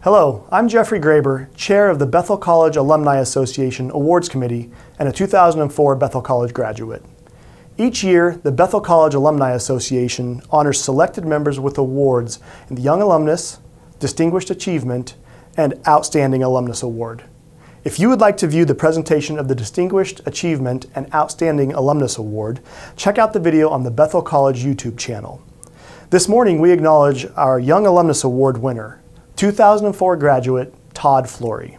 Hello, I'm Jeffrey Graber, Chair of the Bethel College Alumni Association Awards Committee and a 2004 Bethel College graduate. Each year, the Bethel College Alumni Association honors selected members with awards in the Young Alumnus, Distinguished Achievement, and Outstanding Alumnus Award. If you would like to view the presentation of the Distinguished Achievement and Outstanding Alumnus Award, check out the video on the Bethel College YouTube channel. This morning, we acknowledge our Young Alumnus Award winner, 2004 graduate Todd Flory.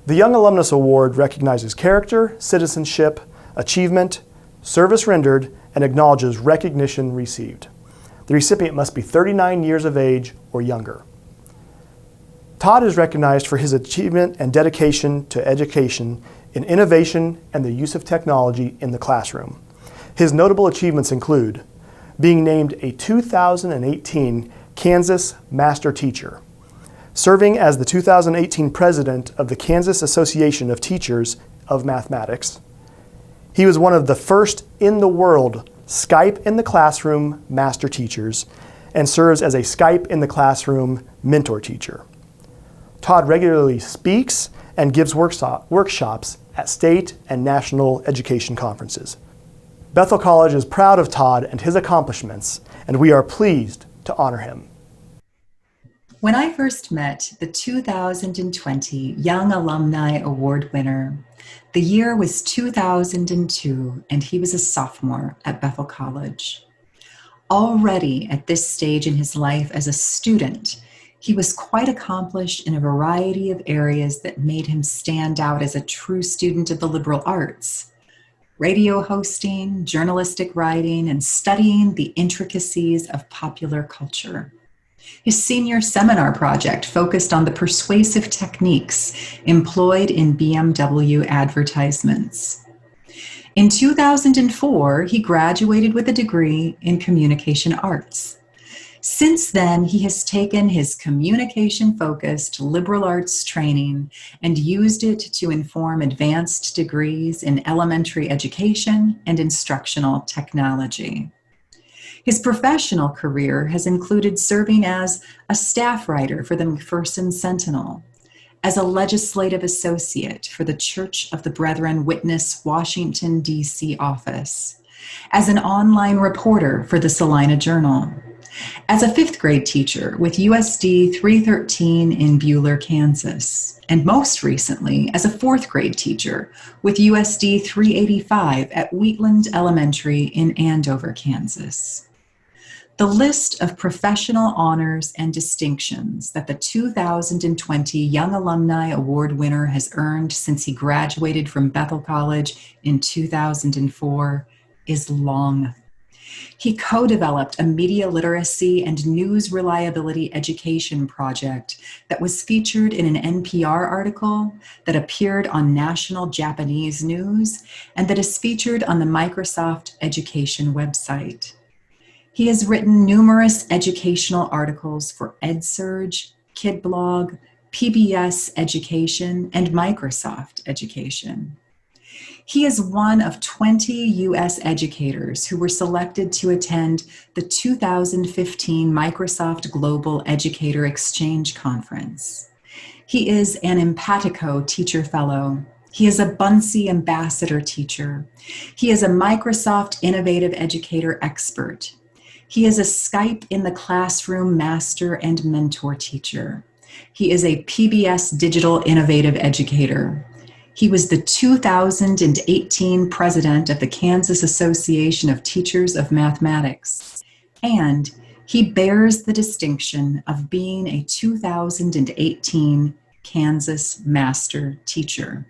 The Young Alumnus Award recognizes character, citizenship, achievement, service rendered, and acknowledges recognition received. The recipient must be 39 years of age or younger. Todd is recognized for his achievement and dedication to education in innovation and the use of technology in the classroom. His notable achievements include being named a 2018 Kansas Master Teacher, serving as the 2018 president of the Kansas Association of Teachers of Mathematics. He was one of the first in the world Skype in the Classroom Master Teachers and serves as a Skype in the Classroom Mentor Teacher. Todd regularly speaks and gives workshops at state and national education conferences. Bethel College is proud of Todd and his accomplishments, and we are pleased to honor him. When I first met the 2020 Young Alumni Award winner, the year was 2002 and he was a sophomore at Bethel College. Already at this stage in his life as a student, he was quite accomplished in a variety of areas that made him stand out as a true student of the liberal arts. Radio hosting, journalistic writing, and studying the intricacies of popular culture. His senior seminar project focused on the persuasive techniques employed in BMW advertisements. In 2004, he graduated with a degree in communication arts. Since then, he has taken his communication-focused liberal arts training and used it to inform advanced degrees in elementary education and instructional technology. His professional career has included serving as a staff writer for the McPherson Sentinel, as a legislative associate for the Church of the Brethren Witness Washington, D.C. office, as an online reporter for the Salina Journal, as a fifth grade teacher with USD 313 in Buhler, Kansas, and most recently as a fourth grade teacher with USD 385 at Wheatland Elementary in Andover, Kansas. The list of professional honors and distinctions that the 2020 Young Alumni Award winner has earned since he graduated from Bethel College in 2004 is long. He co-developed a media literacy and news reliability education project that was featured in an NPR article that appeared on national Japanese news and that is featured on the Microsoft Education website. He has written numerous educational articles for EdSurge, KidBlog, PBS Education, and Microsoft Education. He is one of 20 U.S. educators who were selected to attend the 2015 Microsoft Global Educator Exchange Conference. He is an Empatico Teacher Fellow. He is a Bunsey Ambassador Teacher. He is a Microsoft Innovative Educator Expert. He is a Skype in the Classroom Master and Mentor Teacher. He is a PBS Digital Innovative Educator. He was the 2018 president of the Kansas Association of Teachers of Mathematics, and he bears the distinction of being a 2018 Kansas Master Teacher.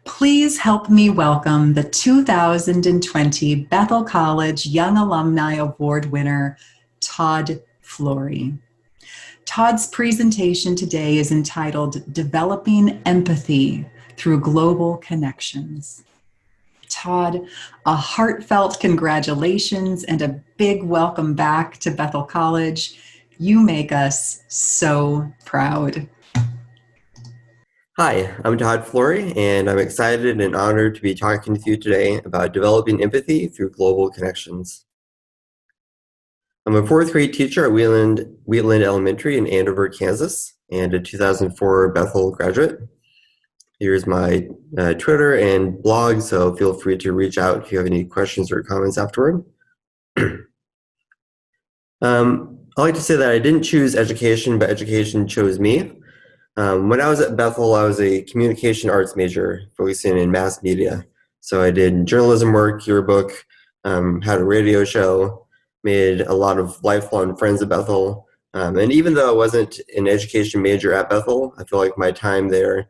Please help me welcome the 2020 Bethel College Young Alumni Award winner, Todd Flory. Todd's presentation today is entitled Developing Empathy Through Global Connections. Todd, a heartfelt congratulations and a big welcome back to Bethel College. You make us so proud. Hi, I'm Todd Flory, and I'm excited and honored to be talking with you today about developing empathy through global connections. I'm a fourth grade teacher at Wheatland Elementary in Andover, Kansas, and a 2004 Bethel graduate. Here's my Twitter and blog, so feel free to reach out if you have any questions or comments afterward. I like to say that I didn't choose education, but education chose me. When I was at Bethel, I was a communication arts major focusing in mass media. So I did journalism work, yearbook, had a radio show, made a lot of lifelong friends at Bethel. And even though I wasn't an education major at Bethel, I feel like my time there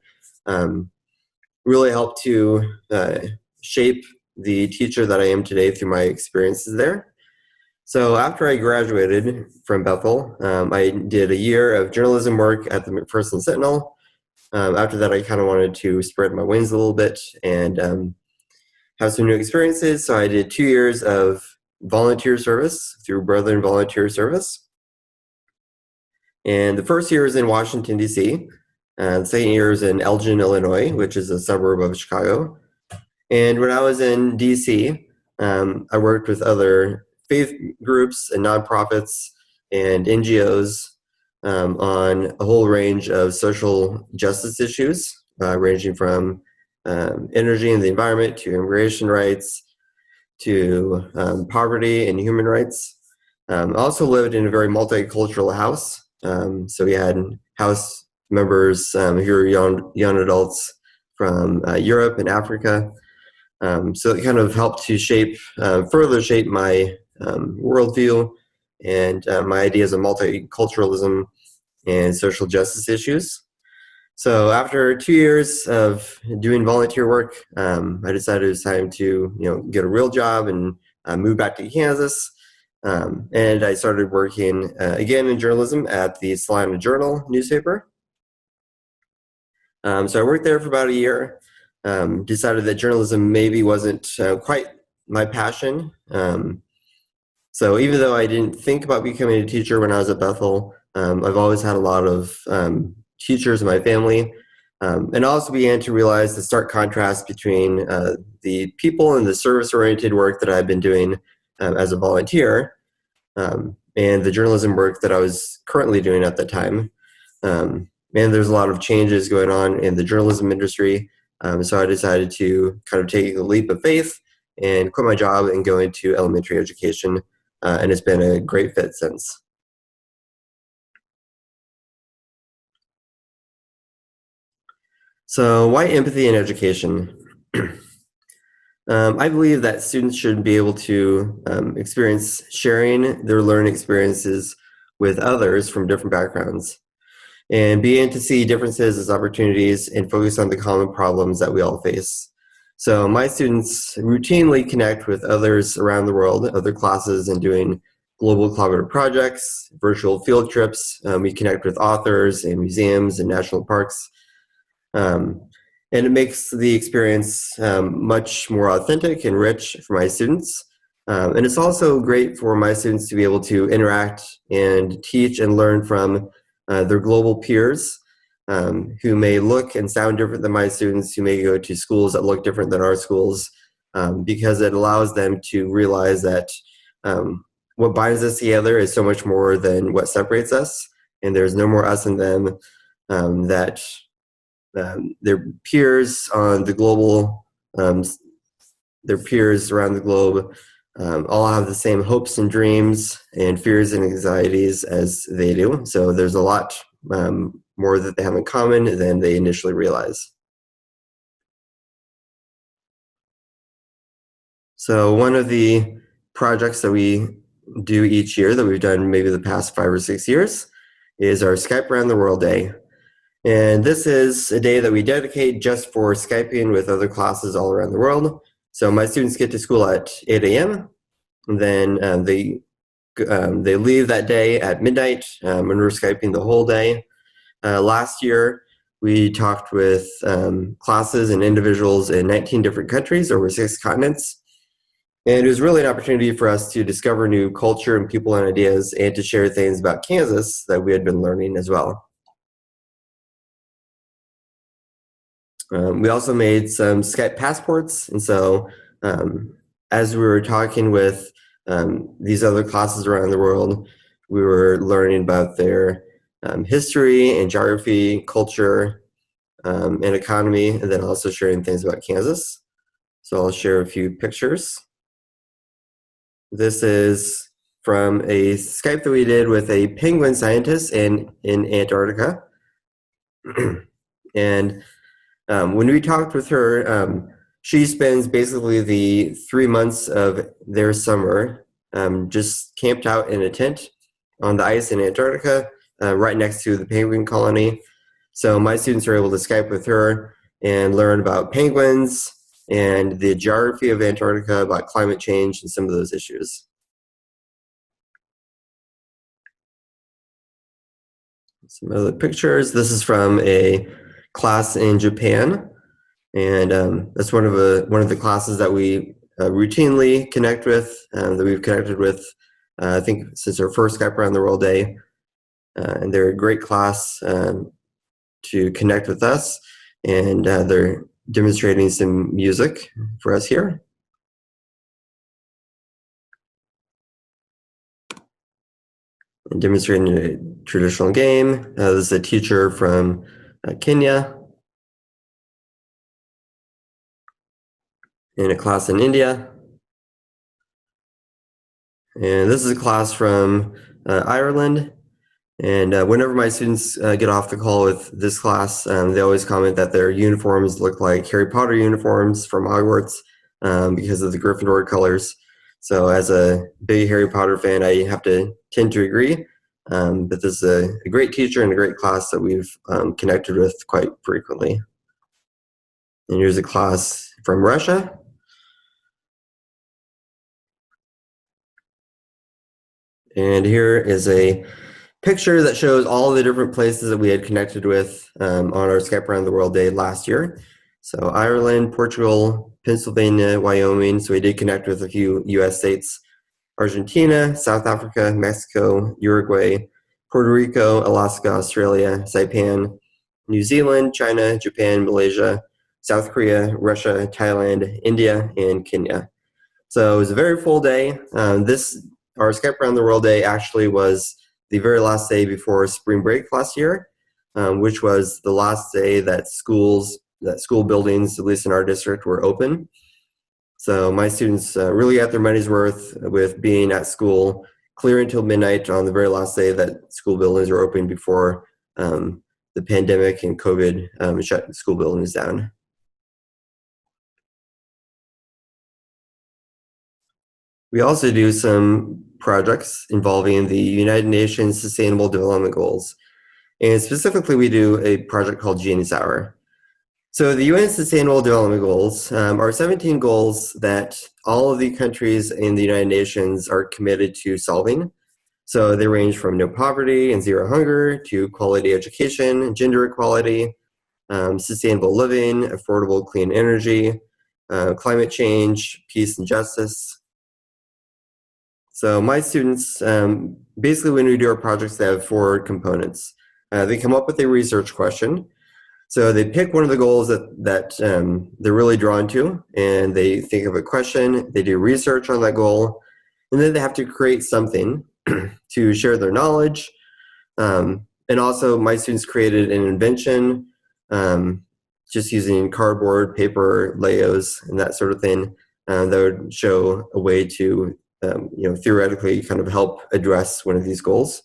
really helped to shape the teacher that I am today through my experiences there. So after I graduated from Bethel, I did a year of journalism work at the McPherson Sentinel. After that, I kind of wanted to spread my wings a little bit and have some new experiences. So I did 2 years of volunteer service through Brethren Volunteer Service. And the first year was in Washington, D.C. The second year was in Elgin, Illinois, which is a suburb of Chicago. And when I was in D.C., I worked with other faith groups and nonprofits and NGOs on a whole range of social justice issues, ranging from energy and the environment to immigration rights to poverty and human rights. I also lived in a very multicultural house. So we had house members who were young adults from Europe and Africa. So it kind of helped to further shape my worldview and my ideas of multiculturalism and social justice issues. So after 2 years of doing volunteer work, I decided it was time to get a real job and move back to Kansas. And I started working again in journalism at the Salina Journal newspaper. So I worked there for about a year. Decided that journalism maybe wasn't quite my passion. So even though I didn't think about becoming a teacher when I was at Bethel, I've always had a lot of teachers in my family. And I also began to realize the stark contrast between the people and the service-oriented work that I've been doing as a volunteer and the journalism work that I was currently doing at the time. And there's a lot of changes going on in the journalism industry. So I decided to kind of take a leap of faith and quit my job and go into elementary education. And it's been a great fit since. So why empathy in education? I believe that students should be able to experience sharing their learning experiences with others from different backgrounds and begin to see differences as opportunities and focus on the common problems that we all face. So my students routinely connect with others around the world, other classes, and doing global collaborative projects, virtual field trips. We connect with authors and museums and national parks. And it makes the experience much more authentic and rich for my students. And it's also great for my students to be able to interact and teach and learn from their global peers who may look and sound different than my students, who may go to schools that look different than our schools, because it allows them to realize that what binds us together is so much more than what separates us, and there's no more us and them, that their peers on the global, their peers around the globe all have the same hopes and dreams and fears and anxieties as they do. So there's a lot more that they have in common than they initially realize. So one of the projects that we do each year that we've done maybe the past 5 or 6 years is our Skype Around the World Day. And this is a day that we dedicate just for Skyping with other classes all around the world. So my students get to school at 8 a.m. and then they leave that day at midnight, and we're Skyping the whole day. Last year, we talked with classes and individuals in 19 different countries over 6 continents. And it was really an opportunity for us to discover new culture and people and ideas and to share things about Kansas that we had been learning as well. We also made some Skype passports. And so as we were talking with these other classes around the world, we were learning about their history and geography, culture, and economy, and then also sharing things about Kansas. So I'll share a few pictures. This is from a Skype that we did with a penguin scientist in Antarctica. And when we talked with her, she spends basically the 3 months of their summer just camped out in a tent on the ice in Antarctica, right next to the penguin colony. So my students are able to Skype with her and learn about penguins and the geography of Antarctica, about climate change and some of those issues. Some other pictures. This is from a class in Japan, and that's one of the classes that we routinely connect with, that we've connected with, I think, since our first Skype Around the World Day. And they're a great class to connect with us, and they're demonstrating some music for us here. And demonstrating a traditional game. This is a teacher from Kenya in a class in India. And this is a class from Ireland. And whenever my students get off the call with this class, they always comment that their uniforms look like Harry Potter uniforms from Hogwarts because of the Gryffindor colors. So as a big Harry Potter fan, I have to tend to agree. But this is a great teacher and a great class that we've connected with quite frequently. And here's a class from Russia. And here is a picture that shows all the different places that we had connected with on our Skype Around the World Day last year. So Ireland, Portugal, Pennsylvania, Wyoming. So we did connect with a few US states. Argentina, South Africa, Mexico, Uruguay, Puerto Rico, Alaska, Australia, Saipan, New Zealand, China, Japan, Malaysia, South Korea, Russia, Thailand, India, and Kenya. So it was a very full day. Our Skype Around the World Day actually was the very last day before spring break last year, which was the last day that school buildings, at least in our district, were open. So my students really got their money's worth with being at school clear until midnight on the very last day that school buildings are open before the pandemic and COVID shut school buildings down. We also do some projects involving the United Nations Sustainable Development Goals. And specifically, we do a project called Genius Hour. So the UN Sustainable Development Goals are 17 goals that all of the countries in the United Nations are committed to solving. So they range from no poverty and zero hunger to quality education, gender equality, sustainable living, affordable clean energy, climate change, peace and justice. So my students, basically when we do our projects, they have 4 components. They come up with a research question. So they pick one of the goals that they're really drawn to, and they think of a question, they do research on that goal, and then they have to create something to share their knowledge. And also my students created an invention, just using cardboard, paper, Legos, and that sort of thing, that would show a way to theoretically kind of help address one of these goals.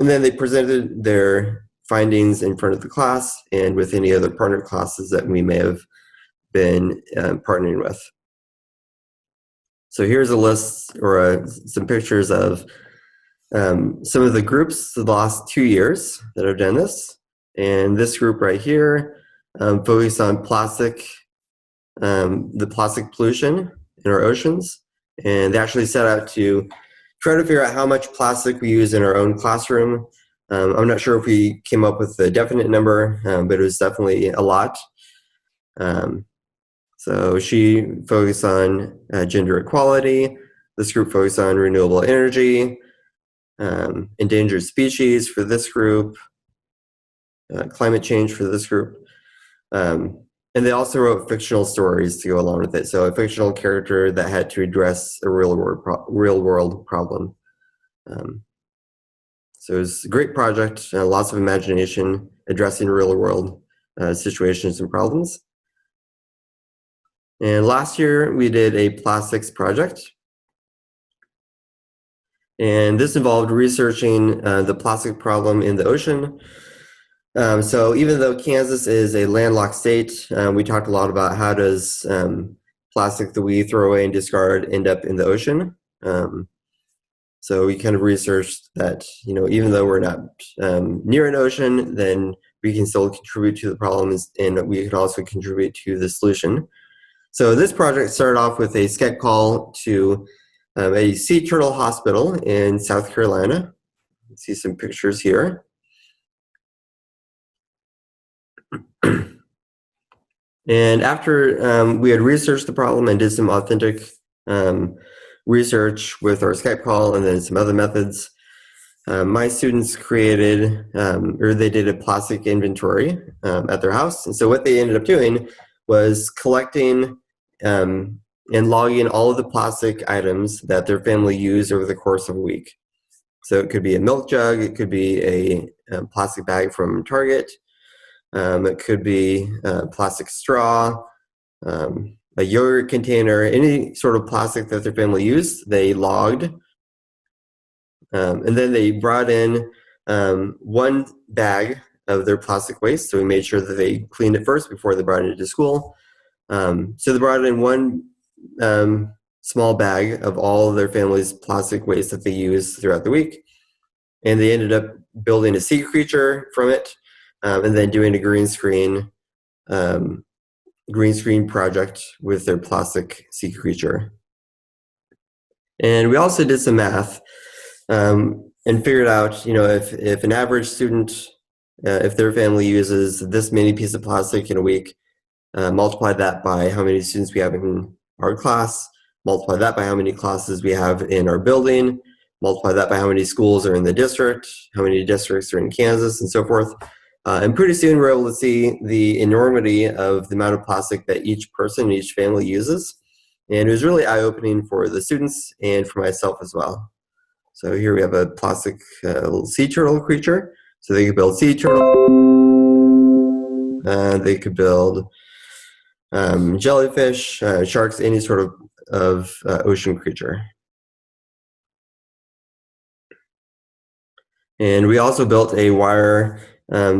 And then they presented their findings in front of the class and with any other partner classes that we may have been partnering with. So here's a list or some pictures of some of the groups the last 2 years that have done this. And this group right here focused on the plastic pollution in our oceans. And they actually set out to try to figure out how much plastic we use in our own classroom. I'm not sure if we came up with a definite number, but it was definitely a lot. So she focused on gender equality. This group focused on renewable energy, endangered species for this group, climate change for this group. And they also wrote fictional stories to go along with it. So a fictional character that had to address a real world problem. So it was a great project, lots of imagination, addressing real world situations and problems. And last year we did a plastics project. And this involved researching the plastic problem in the ocean. So even though Kansas is a landlocked state, we talked a lot about how does plastic that we throw away and discard end up in the ocean. So we kind of researched that, even though we're not near an ocean, then we can still contribute to the problems, and we can also contribute to the solution. So this project started off with a Skype call to a sea turtle hospital in South Carolina. You see some pictures here. And after we had researched the problem and did some authentic research with our Skype call and then some other methods, my students created, or they did a plastic inventory at their house. And so what they ended up doing was collecting and logging all of the plastic items that their family used over the course of a week. So it could be a milk jug, it could be a plastic bag from Target, it could be a plastic straw, a yogurt container, any sort of plastic that their family used, they logged. And then they brought in one bag of their plastic waste. So we made sure that they cleaned it first before they brought it into school. So they brought in one small bag of all of their family's plastic waste that they used throughout the week. And they ended up building a sea creature from it, and then doing a green screen project with their plastic sea creature. And we also did some math and figured out, if an average student, if their family uses this many pieces of plastic in a week, multiply that by how many students we have in our class, multiply that by how many classes we have in our building, multiply that by how many schools are in the district, how many districts are in Kansas, and so forth. And pretty soon we're able to see the enormity of the amount of plastic that each person, each family uses. And it was really eye-opening for the students and for myself as well. So here we have a plastic little sea turtle creature. So they could build sea turtle. They could build jellyfish, sharks, any sort of ocean creature. And we also built a wire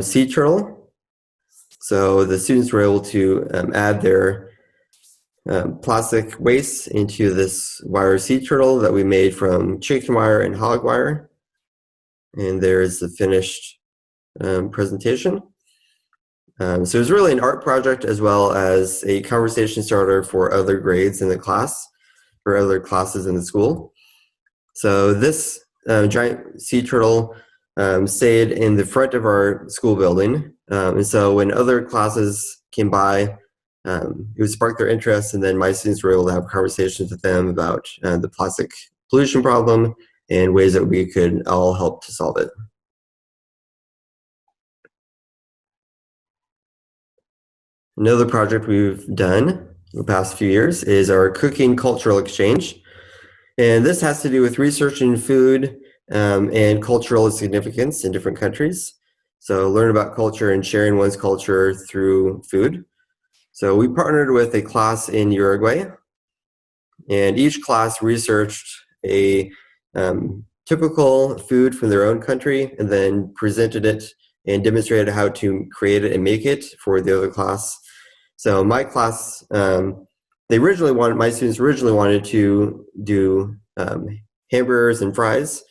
sea turtle. So the students were able to add their plastic waste into this wire sea turtle that we made from chicken wire and hog wire. And there's the finished presentation. So it was really an art project as well as a conversation starter for other grades in the class, for other classes in the school. So this giant sea turtle stayed in the front of our school building. And so when other classes came by, it would spark their interest, and then my students were able to have conversations with them about the plastic pollution problem and ways that we could all help to solve it. Another project we've done the past few years is our cooking cultural exchange. And this has to do with researching food and cultural significance in different countries. So learn about culture and sharing one's culture through food. So we partnered with a class in Uruguay, and each class researched a typical food from their own country and then presented it and demonstrated how to create it and make it for the other class. So my class, my students originally wanted to do hamburgers and fries,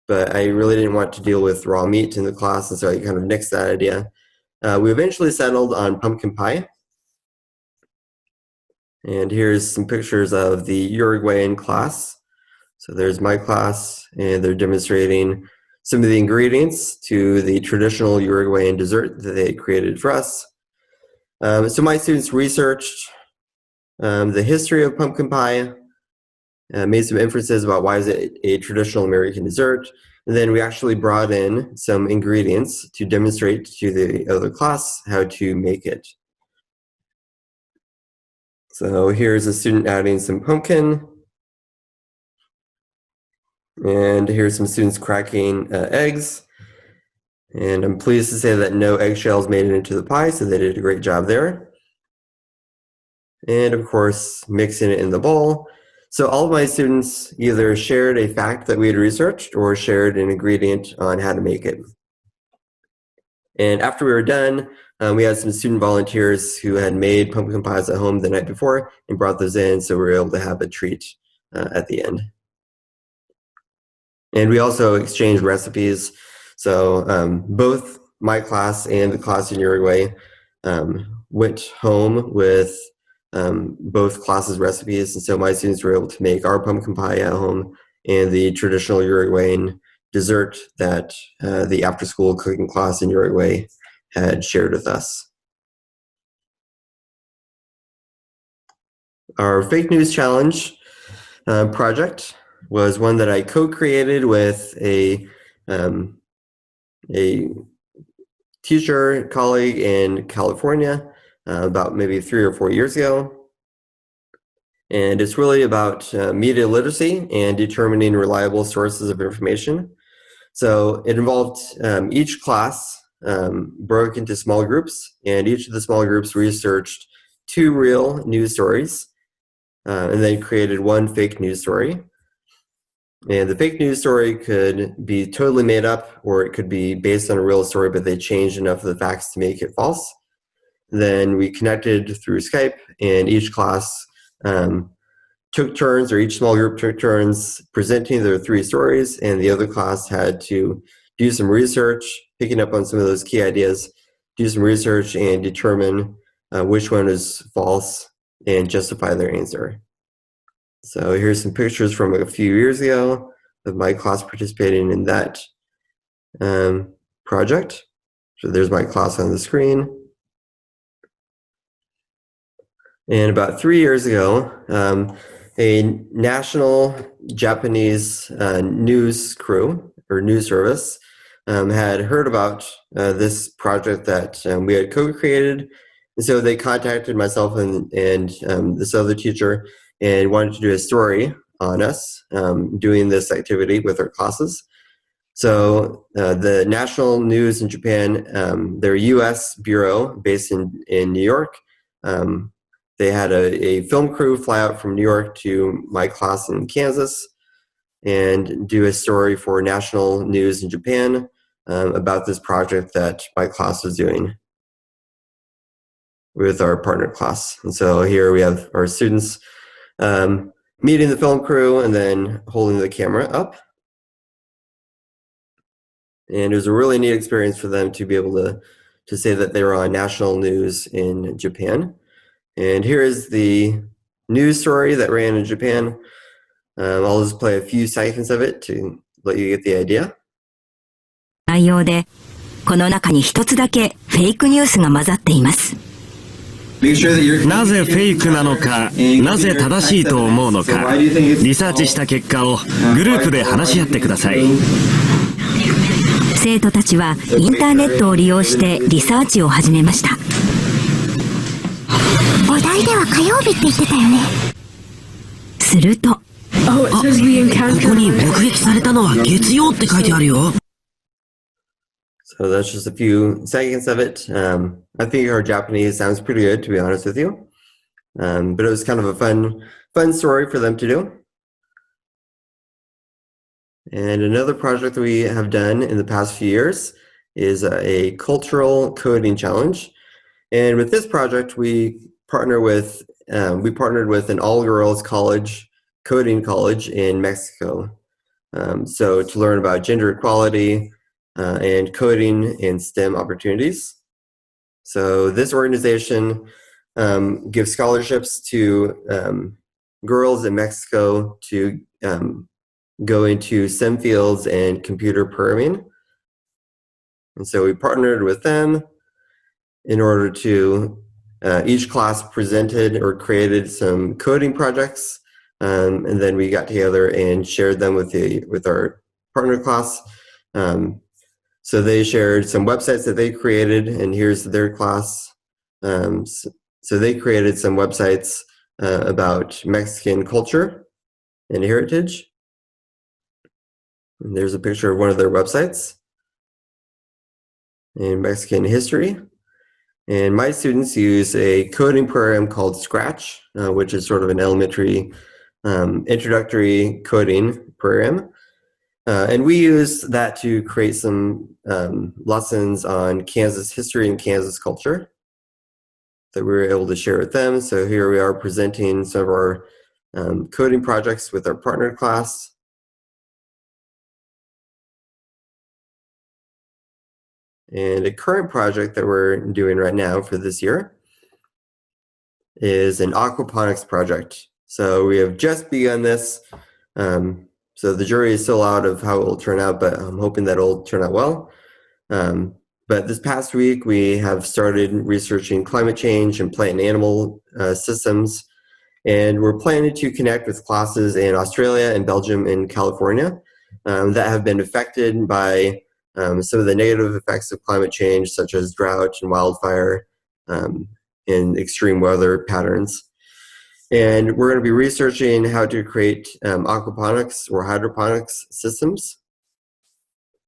but I really didn't want to deal with raw meat in the class, and so I kind of nixed that idea. We eventually settled on pumpkin pie. And here's some pictures of the Uruguayan class. So there's my class, and they're demonstrating some of the ingredients to the traditional Uruguayan dessert that they had created for us. So my students researched the history of pumpkin pie, made some inferences about why is it a traditional American dessert, and then we actually brought in some ingredients to demonstrate to the other class how to make it. So here's a student adding some pumpkin. And here's some students cracking eggs. And I'm pleased to say that no eggshells made it into the pie, so they did a great job there. And of course, mixing it in the bowl. So all of my students either shared a fact that we had researched or shared an ingredient on how to make it. And after we were done, we had some student volunteers who had made pumpkin pies at home the night before and brought those in, so we were able to have a treat at the end. And we also exchanged recipes. So both my class and the class in Uruguay went home with both classes' recipes. And so my students were able to make our pumpkin pie at home and the traditional Uruguayan dessert that the after-school cooking class in Uruguay had shared with us. Our fake news challenge project was one that I co-created with a teacher colleague in California about maybe 3 or 4 years ago. And it's really about media literacy and determining reliable sources of information. So it involved each class broke into small groups, and each of the small groups researched 2 real news stories and then created 1 fake news story. And the fake news story could be totally made up, or it could be based on a real story, but they changed enough of the facts to make it false. Then we connected through Skype, and each class took turns, or each small group took turns presenting their 3 stories, and the other class had to do some research, picking up on some of those key ideas, do some research and determine which one is false and justify their answer. So here's some pictures from a few years ago of my class participating in that project. So there's my class on the screen. And about 3 years ago, a national Japanese news crew or news service had heard about this project that we had co-created. And so they contacted myself and this other teacher and wanted to do a story on us doing this activity with our classes. So the national news in Japan, their US bureau based in New York, they had a film crew fly out from New York to my class in Kansas and do a story for national news in Japan about this project that my class was doing with our partner class. And so here we have our students meeting the film crew and then holding the camera up. And it was a really neat experience for them to be able to say that they were on national news in Japan. And here is the news story that ran in Japan. I'll just play a few seconds of it to let you get the idea. 内容で、この中に一つだけフェイクニュースが混ざっています。なぜフェイクなのか、なぜ正しいと思うのか、リサーチした結果をグループで話し合ってください。生徒たちはインターネットを利用してリサーチを始めました。お題では火曜日って言ってたよね。すると、ここに目撃されたのは月曜って書いてあるよ。So that's just a few seconds of it. I think our Japanese sounds pretty good, to be honest with you. But it was kind of a fun story for them to do. And another project that we have done in the past few years is a cultural coding challenge. And with this project, we partnered with an all-girls college, coding college in Mexico. So to learn about gender equality, and coding and STEM opportunities. So this organization gives scholarships to girls in Mexico to go into STEM fields and computer programming. And so we partnered with them in order to, each class presented or created some coding projects, and then we got together and shared them with our partner class. So they shared some websites that they created, and here's their class. So they created some websites about Mexican culture and heritage. And there's a picture of one of their websites in Mexican history. And my students use a coding program called Scratch, which is sort of an elementary introductory coding program. And we use that to create some lessons on Kansas history and Kansas culture that we were able to share with them. So here we are presenting some of our coding projects with our partner class. And a current project that we're doing right now for this year is an aquaponics project. So we have just begun this. So the jury is still out of how it will turn out, but I'm hoping that it'll turn out well. But this past week, we have started researching climate change and plant and animal systems. And we're planning to connect with classes in Australia and Belgium and California that have been affected by some of the negative effects of climate change, such as drought and wildfire and extreme weather patterns. And we're going to be researching how to create aquaponics or hydroponics systems.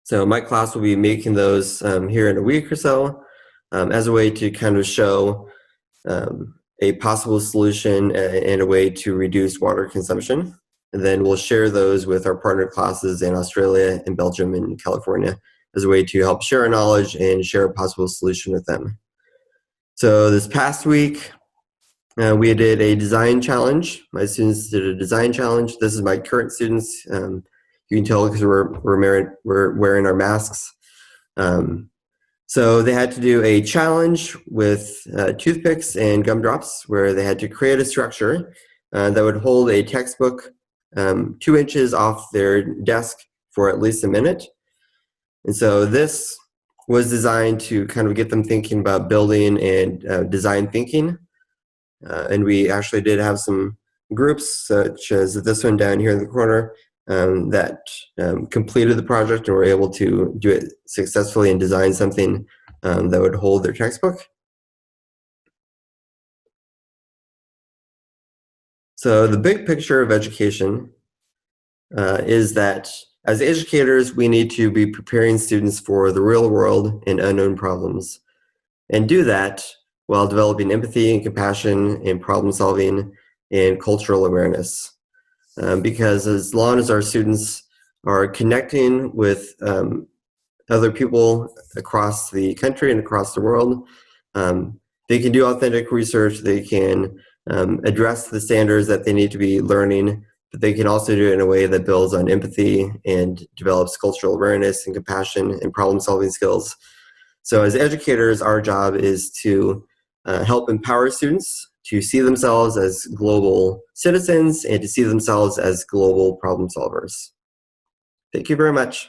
So my class will be making those here in a week or so as a way to kind of show a possible solution and a way to reduce water consumption. And then we'll share those with our partner classes in Australia and Belgium and California as a way to help share our knowledge and share a possible solution with them. So this past week, we did a design challenge. My students did a design challenge. This is my current students. You can tell because we're wearing our masks. So they had to do a challenge with toothpicks and gumdrops where they had to create a structure that would hold a textbook 2 inches off their desk for at least a minute. And so this was designed to kind of get them thinking about building and design thinking. And we actually did have some groups, such as this one down here in the corner, that completed the project and were able to do it successfully and design something that would hold their textbook. So the big picture of education is that as educators, we need to be preparing students for the real world and unknown problems, and do that while developing empathy and compassion and problem solving and cultural awareness. Because as long as our students are connecting with other people across the country and across the world, they can do authentic research, they can address the standards that they need to be learning, but they can also do it in a way that builds on empathy and develops cultural awareness and compassion and problem solving skills. So as educators, our job is to help empower students to see themselves as global citizens and to see themselves as global problem solvers. Thank you very much.